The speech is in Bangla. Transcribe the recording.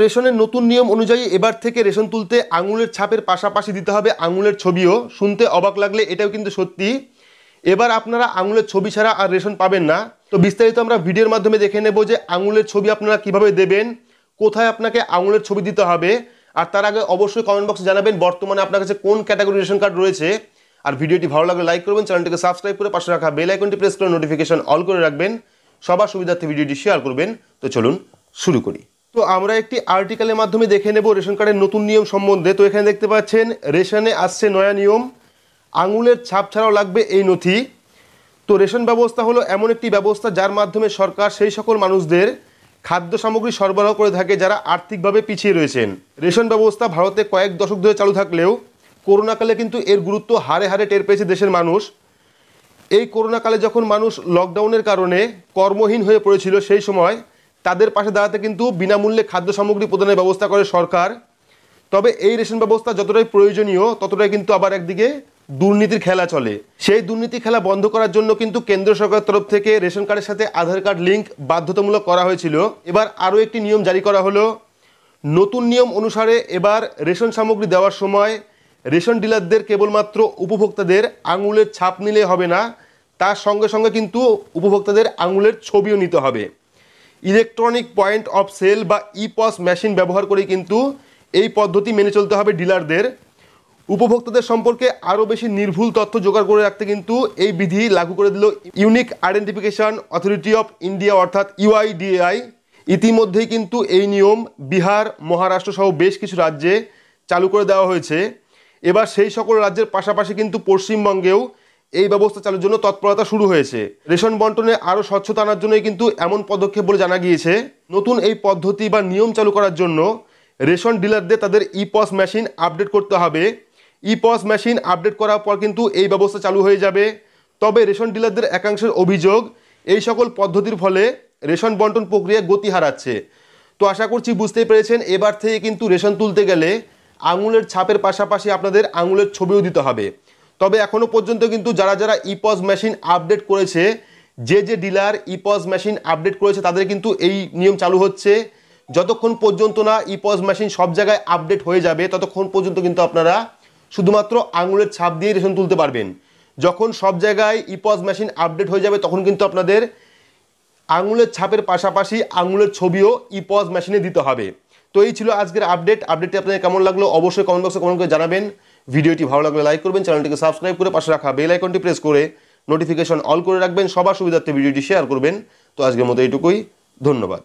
রেশনের নতুন নিয়ম অনুযায়ী এবার থেকে রেশন তুলতে আঙুলের ছাপের পাশাপাশি দিতে হবে আঙুলের ছবিও। শুনতে অবাক লাগলে এটাও কিন্তু সত্যি। এবার আপনারা আঙুলের ছবি ছাড়া আর রেশন পাবেন না। তো বিস্তারিত আমরা ভিডিওর মাধ্যমে দেখে নেব যে আঙুলের ছবি আপনারা কিভাবে দেবেন, কোথায় আপনাকে আঙুলের ছবি দিতে হবে। আর তার আগে অবশ্যই কমেন্ট বক্সে জানাবেন বর্তমানে আপনার কাছে কোন ক্যাটাগরি রেশন কার্ড রয়েছে। আর ভিডিওটি ভালো লাগলে লাইক করবেন, চ্যানেলটিকে সাবস্ক্রাইব করে পাশে রাখা বেল আইকনটি প্রেস করে নোটিফিকেশন অল করে রাখবেন, সবার সুবিধার্থে ভিডিওটি শেয়ার করবেন। তো চলুন শুরু করি। তো আমরা একটি আর্টিকেলের মাধ্যমে দেখে নেব রেশন কার্ডের নতুন নিয়ম সম্বন্ধে। তো এখানে দেখতে পাচ্ছেন রেশনে আসছে নয়া নিয়ম, আঙুলের ছাপ ছাড়াও লাগবে এই নথি। তো রেশন ব্যবস্থা হলো এমন একটি ব্যবস্থা যার মাধ্যমে সরকার সেই সকল মানুষদের খাদ্য সামগ্রী সরবরাহ করে থাকে যারা আর্থিকভাবে পিছিয়ে রয়েছেন। রেশন ব্যবস্থা ভারতে কয়েক দশক ধরে চালু থাকলেও করোনাকালে কিন্তু এর গুরুত্ব হারে হারে টের পেয়েছে দেশের মানুষ। এই করোনাকালে যখন মানুষ লকডাউনের কারণে কর্মহীন হয়ে পড়েছিল, সেই সময় তাদের পাশে দাঁড়াতে কিন্তু বিনামূল্যে খাদ্য সামগ্রী প্রদানের ব্যবস্থা করে সরকার। তবে এই রেশন ব্যবস্থা যতটাই প্রয়োজনীয় ততটাই কিন্তু আবার একদিকে দুর্নীতির খেলা চলে। সেই দুর্নীতি খেলা বন্ধ করার জন্য কিন্তু কেন্দ্র সরকারের তরফ থেকে রেশন কার্ডের সাথে আধার কার্ড লিঙ্ক বাধ্যতামূলক করা হয়েছিল। এবার আরও একটি নিয়ম জারি করা হলো। নতুন নিয়ম অনুসারে এবার রেশন সামগ্রী দেওয়ার সময় রেশন ডিলারদের কেবলমাত্র উপভোক্তাদের আঙুলের ছাপ নিলে হবে না, তার সঙ্গে সঙ্গে কিন্তু উপভোক্তাদের আঙুলের ছবিও নিতে হবে। ইলেকট্রনিক পয়েন্ট অফ সেল বা ইপস মেশিন ব্যবহার করে কিন্তু এই পদ্ধতি মেনে চলতে হবে ডিলারদের। উপভোক্তাদের সম্পর্কে আরও বেশি নির্ভুল তথ্য জোগাড় করে রাখতে কিন্তু এই বিধি লাগু করে দিল unique identification authority of India অর্থাৎ ইউআইডিএআই। ইতিমধ্যেই কিন্তু এই নিয়ম বিহার, মহারাষ্ট্র সহ বেশ কিছু রাজ্যে চালু করে দেওয়া হয়েছে। এবার সেই সকল রাজ্যের পাশাপাশি কিন্তু পশ্চিমবঙ্গেও এই ব্যবস্থা চালুর জন্য তৎপরতা শুরু হয়েছে। রেশন বন্টনে আরও স্বচ্ছতা আনার জন্যই কিন্তু এমন পদক্ষেপ বলে জানা গিয়েছে। নতুন এই পদ্ধতি বা নিয়ম চালু করার জন্য রেশন ডিলারদের তাদের ইপস মেশিন আপডেট করতে হবে। ইপস মেশিন আপডেট করার পর কিন্তু এই ব্যবস্থা চালু হয়ে যাবে। তবে রেশন ডিলারদের একাংশের অভিযোগ এই সকল পদ্ধতির ফলে রেশন বন্টন প্রক্রিয়া গতি হারাচ্ছে। তো আশা করছি বুঝতেই পেরেছেন, এবার থেকে কিন্তু রেশন তুলতে গেলে আঙুলের ছাপের পাশাপাশি আপনাদের আঙুলের ছবিও দিতে হবে। তবে এখনও পর্যন্ত কিন্তু যারা যারা ইপস মেশিন আপডেট করেছে, যে ডিলার ইপস মেশিন আপডেট করেছে তাদের কিন্তু এই নিয়ম চালু হচ্ছে। যতক্ষণ পর্যন্ত না ইপস মেশিন সব জায়গায় আপডেট হয়ে যাবে ততক্ষণ পর্যন্ত কিন্তু আপনারা শুধুমাত্র আঙুলের ছাপ দিয়ে রেশন তুলতে পারবেন। যখন সব জায়গায় ইপস মেশিন আপডেট হয়ে যাবে তখন কিন্তু আপনাদের আঙুলের ছাপের পাশাপাশি আঙুলের ছবিও ইপস মেশিনে দিতে হবে। তো এই ছিল আজকের আপডেটটি আপনাদের কেমন লাগলো অবশ্যই কমেন্ট বক্সে কমেন্ট করে জানাবেন। ভিডিওটি ভালো লাগলে লাইক করবেন, চ্যানেলটিকে সাবস্ক্রাইব করে পাশে রাখা বেল আইকনটি প্রেস করে নোটিফিকেশন অল করে রাখবেন, সবার সুবিধার্থে ভিডিওটি শেয়ার করবেন। তো আজকের মতো এইটুকুই, ধন্যবাদ।